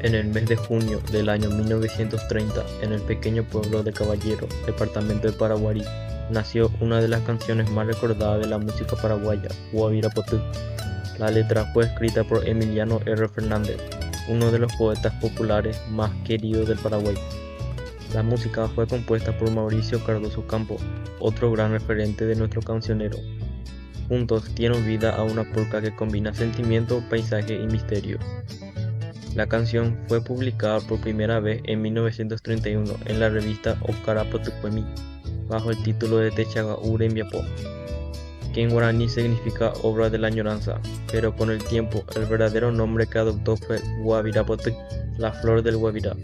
En el mes de junio del año 1930, en el pequeño pueblo de Caballero, departamento de Paraguarí, nació una de las canciones más recordadas de la música paraguaya, Guabira Potú. La letra fue escrita por Emiliano R. Fernández, uno de los poetas populares más queridos del Paraguay. La música fue compuesta por Mauricio Cardoso Campo, otro gran referente de nuestro cancionero. Juntos dieron vida a una polca que combina sentimiento, paisaje y misterio. La canción fue publicada por primera vez en 1931 en la revista Okara Potukwemi, bajo el título de Techaga Urembiapo, que en guaraní significa obra de la añoranza, pero con el tiempo el verdadero nombre que adoptó fue Guabirapotuc, la flor del Guabirá,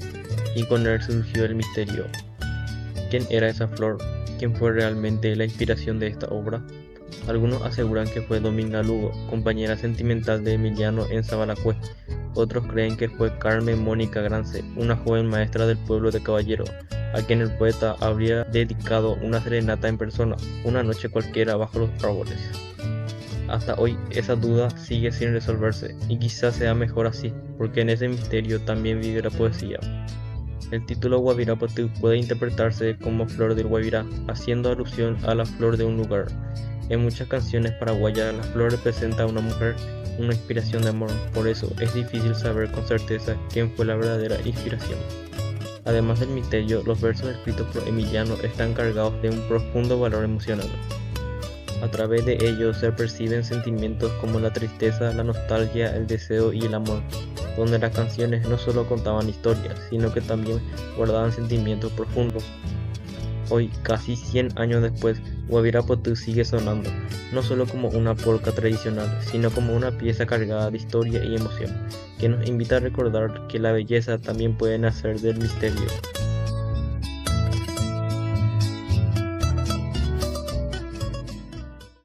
y con él surgió el misterio. ¿Quién era esa flor? ¿Quién fue realmente la inspiración de esta obra? Algunos aseguran que fue Dominga Lugo, compañera sentimental de Emiliano en Sabalacue. Otros creen que fue Carmen Mónica Grance, una joven maestra del pueblo de Caballero, a quien el poeta habría dedicado una serenata en persona, una noche cualquiera bajo los árboles. Hasta hoy esa duda sigue sin resolverse, y quizás sea mejor así, porque en ese misterio también vive la poesía. El título Guabirapotuc puede interpretarse como flor del Guabirá, haciendo alusión a la flor de un lugar. En muchas canciones paraguayas la flor representa a una mujer, una inspiración de amor, por eso es difícil saber con certeza quién fue la verdadera inspiración. Además del misterio, los versos escritos por Emiliano están cargados de un profundo valor emocional. A través de ellos se perciben sentimientos como la tristeza, la nostalgia, el deseo y el amor, donde las canciones no solo contaban historias, sino que también guardaban sentimientos profundos. Hoy, casi 100 años después, Guabirapotuc sigue sonando, no solo como una polca tradicional, sino como una pieza cargada de historia y emoción, que nos invita a recordar que la belleza también puede nacer del misterio.